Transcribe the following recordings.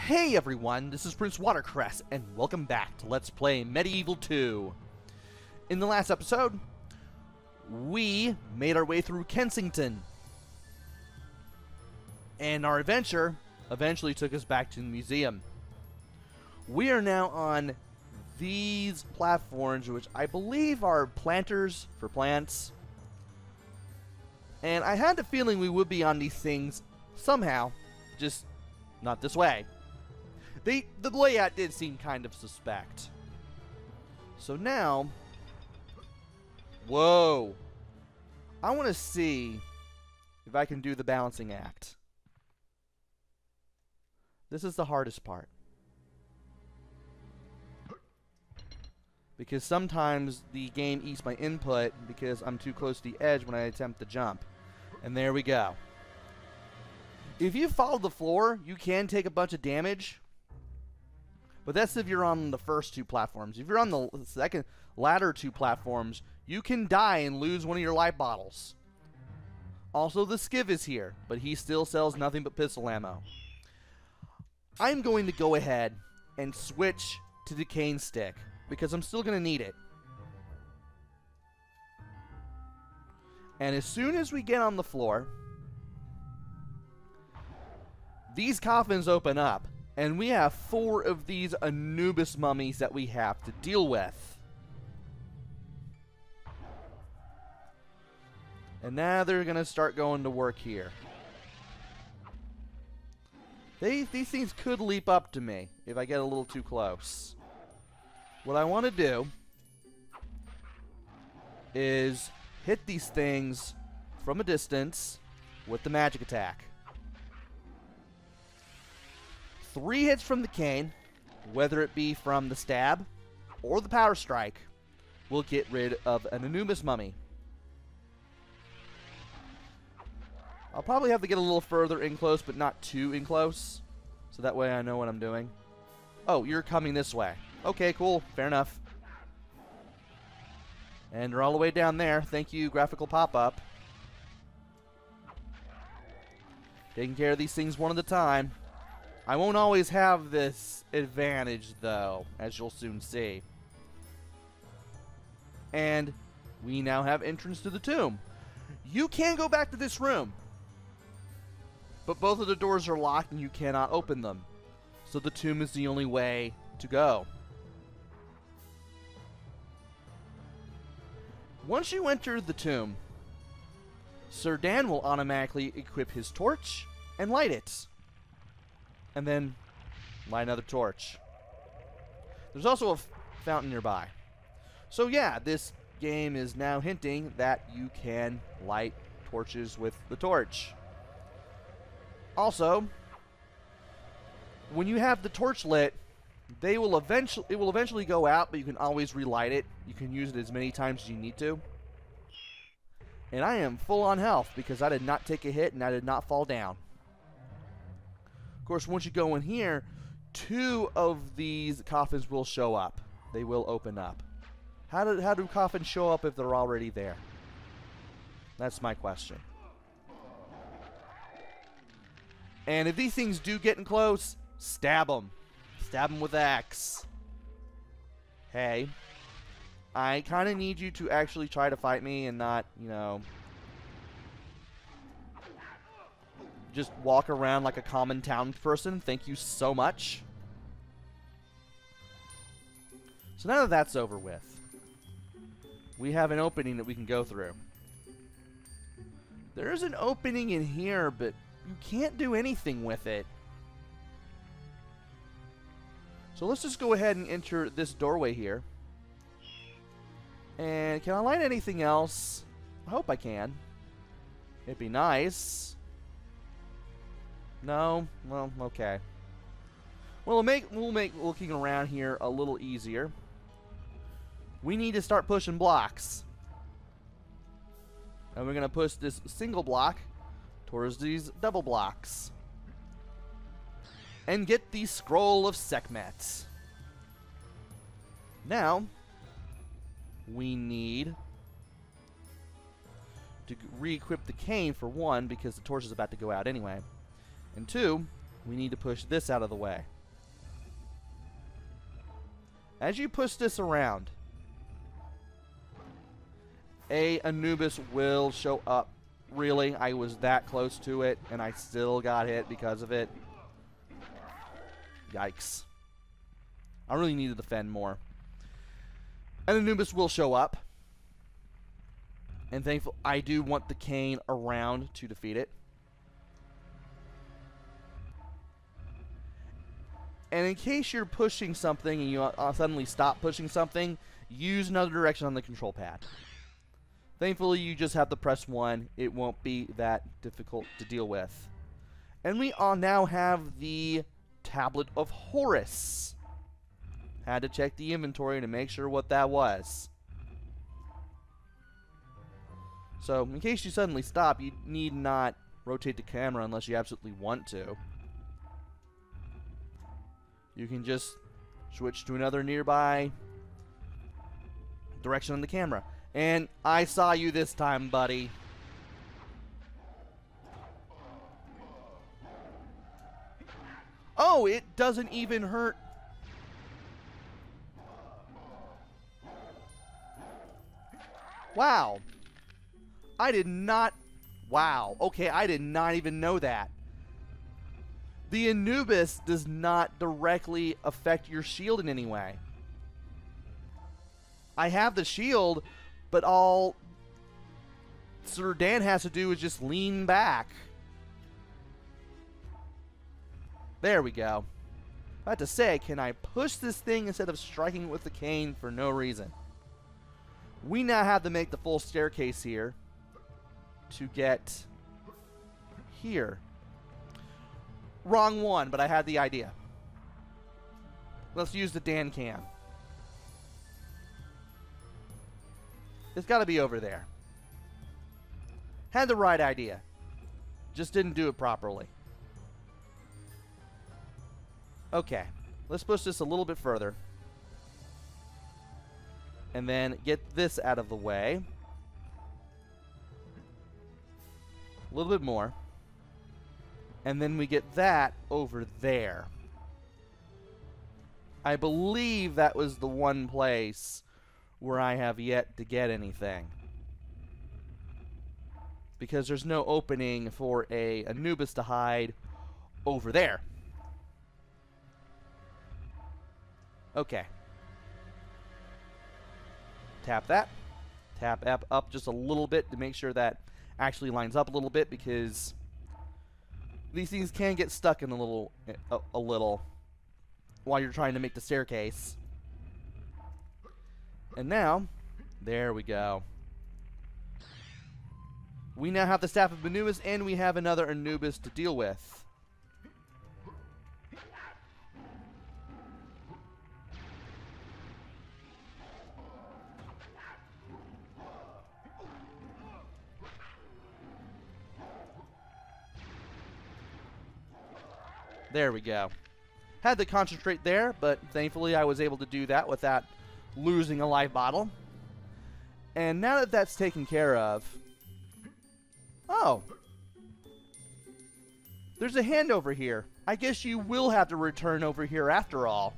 Hey everyone, this is PrinceWatercress, and welcome back to Let's Play MediEvil 2. In the last episode, we made our way through Kensington. And our adventure eventually took us back to the museum. We are now on these platforms, which I believe are planters for plants. And I had the feeling we would be on these things somehow, just not this way. The layout did seem kind of suspect. So now, whoa, I want to see if I can do the balancing act. This is the hardest part. Because sometimes the game eats my input because I'm too close to the edge when I attempt to jump. And there we go. If you follow the floor, you can take a bunch of damage. But that's if you're on the first two platforms. If you're on the latter two platforms, you can die and lose one of your life bottles. Also, the Skiv is here, but he still sells nothing but pistol ammo. I'm going to go ahead and switch to the cane stick, because I'm still going to need it. And as soon as we get on the floor, these coffins open up. And we have 4 of these Anubis Mummies that we have to deal with. And now they're going to start going to work here. These things could leap up to me if I get a little too close. What I want to do is hit these things from a distance with the magic attack. 3 hits from the cane, whether it be from the stab or the power strike, will get rid of an Anubis mummy. I'll probably have to get a little further in close, but not too in close, so that way I know what I'm doing. Oh, you're coming this way. Okay, cool. Fair enough. And they're all the way down there. Thank you, graphical pop-up. Taking care of these things one at a time. I won't always have this advantage, though, as you'll soon see. And we now have entrance to the tomb. You can go back to this room, but both of the doors are locked and you cannot open them. So the tomb is the only way to go. Once you enter the tomb, Sir Dan will automatically equip his torch and light it. And then light another torch. There's also a fountain nearby. So yeah, this game is now hinting that you can light torches with the torch. Also, when you have the torch lit, it will eventually go out, but you can always relight it. You can use it as many times as you need to. And I am full on health because I did not take a hit and I did not fall down. Of course, once you go in here, 2 of these coffins will show up. They will open up. How do coffins show up if they're already there? That's my question. And if these things do get in close, stab them. Stab them with axe. Hey, I kind of need you to actually try to fight me and not, you know, just walk around like a common town person. Thank you so much. So now that that's over with, we have an opening that we can go through. There is an opening in here, but you can't do anything with it. So let's just go ahead and enter this doorway here. And can I light anything else? I hope I can. It'd be nice. No? Well, okay. Well, we'll make looking around here a little easier. We need to start pushing blocks. And we're going to push this single block towards these double blocks. And get the scroll of Sekhmet. Now, we need to re-equip the cane for 1, because the torch is about to go out anyway. And 2, we need to push this out of the way. As you push this around, a Anubis will show up. Really, I was that close to it, and I still got hit because of it. Yikes. I really need to defend more. An Anubis will show up. And thankful, I do want the cane around to defeat it. And in case you're pushing something and you suddenly stop pushing something, use another direction on the control pad. Thankfully, you just have to press 1. It won't be that difficult to deal with. And we all now have the Tablet of Horus. Had to check the inventory to make sure what that was. So, in case you suddenly stop, you need not rotate the camera unless you absolutely want to. You can just switch to another nearby direction on the camera. And I saw you this time, buddy. Oh, it doesn't even hurt. Wow. I did not... Wow. Okay, I did not even know that. The Anubis does not directly affect your shield in any way. I have the shield, but all Sir Dan has to do is just lean back. There we go. I have to say, can I push this thing instead of striking it with the cane for no reason? We now have to make the full staircase here to get here. Wrong one, but I had the idea. Let's use the Dan cam. It's got to be over there. Had the right idea. Just didn't do it properly. Okay. Let's push this a little bit further. And then get this out of the way. A little bit more. And then we get that over there. I believe that was the one place where I have yet to get anything. Because there's no opening for a Anubis to hide over there. Okay. Tap that. Tap up just a little bit to make sure that actually lines up a little bit, because these things can get stuck in a little while you're trying to make the staircase. And now, there we go. We now have the Staff of Anubis, and we have another Anubis to deal with. There we go. Had to concentrate there, but thankfully I was able to do that without losing a life bottle. And now that that's taken care of... Oh! There's a hand over here. I guess you will have to return over here after all.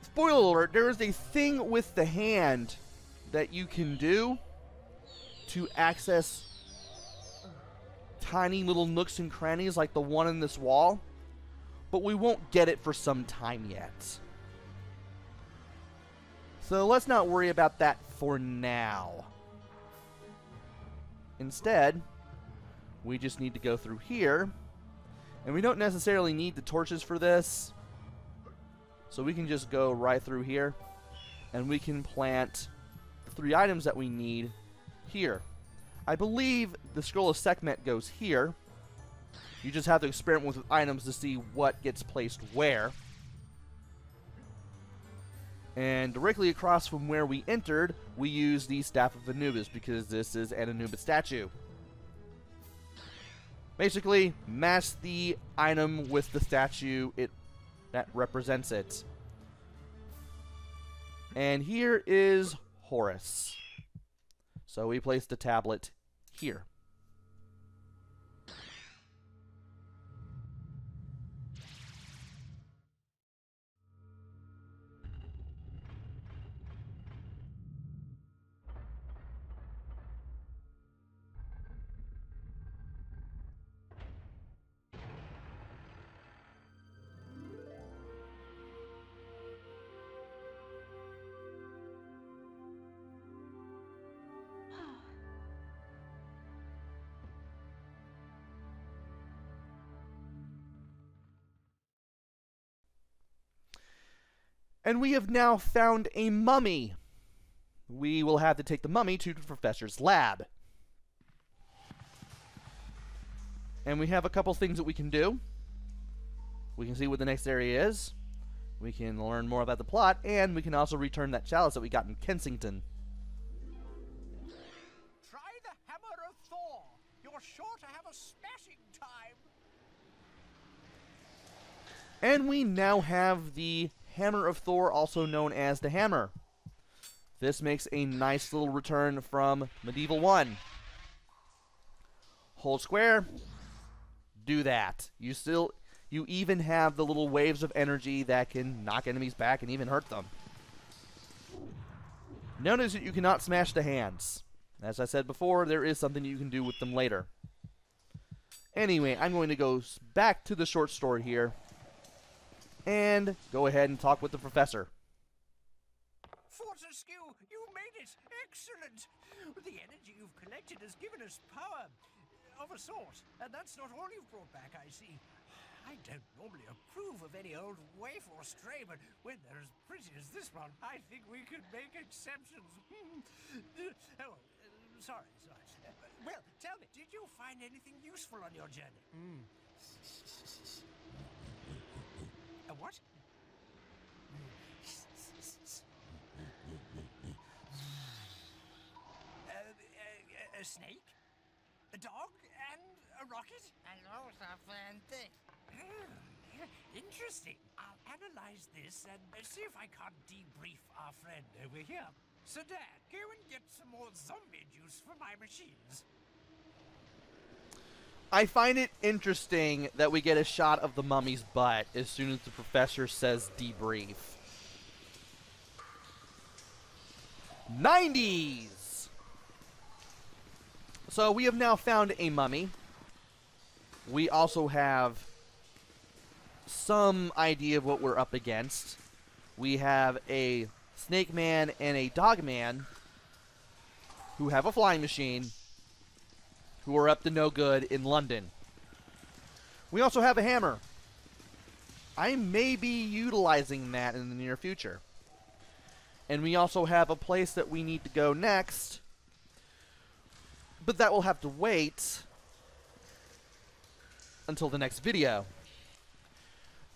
Spoiler alert, there is a thing with the hand that you can do to access tiny little nooks and crannies like the one in this wall, but we won't get it for some time yet. So let's not worry about that for now. Instead, we just need to go through here, and we don't necessarily need the torches for this, so we can just go right through here, and we can plant the 3 items that we need here. I believe the Scroll of Sekhmet goes here. You just have to experiment with items to see what gets placed where. And directly across from where we entered, we use the Staff of Anubis, because this is an Anubis statue. Basically, match the item with the statue that represents it. And here is Horus. So we place the tablet here. And we have now found a mummy. We will have to take the mummy to the professor's lab. And we have a couple things that we can do. We can see what the next area is. We can learn more about the plot, and we can also return that chalice that we got in Kensington. Try the Hammer of Thor. You're sure to have a smashing time. And we now have the Hammer of Thor, also known as the Hammer. This makes a nice little return from MediEvil 1. Hold square. Do that. You even have the little waves of energy that can knock enemies back and even hurt them. Notice that you cannot smash the hands. As I said before, there is something you can do with them later. Anyway, I'm going to go back to the short story here and go ahead and talk with the professor. Fortescue, you made it! Excellent! The energy you've collected has given us power of a sort, and that's not all you've brought back, I see. I don't normally approve of any old waif or stray, but when they're as pretty as this one, I think we could make exceptions. Sorry. Well, tell me, did you find anything useful on your journey? A what? A snake? A dog? And a rocket? And also a flying thing. Interesting. I'll analyze this and see if I can't debrief our friend over here. So, Dad, go and get some more zombie juice for my machines. I find it interesting that we get a shot of the mummy's butt as soon as the professor says debrief. 90s! So we have now found a mummy. We also have some idea of what we're up against. We have a snake man and a dog man who have a flying machine who are up to no good in London. We also have a hammer. I may be utilizing that in the near future. And we also have a place that we need to go next, but that will have to wait until the next video.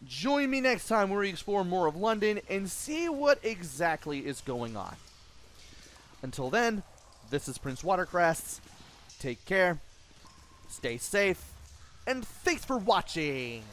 Join me next time where we explore more of London and see what exactly is going on. Until then, this is PrinceWatercress. Take care, stay safe, and thanks for watching!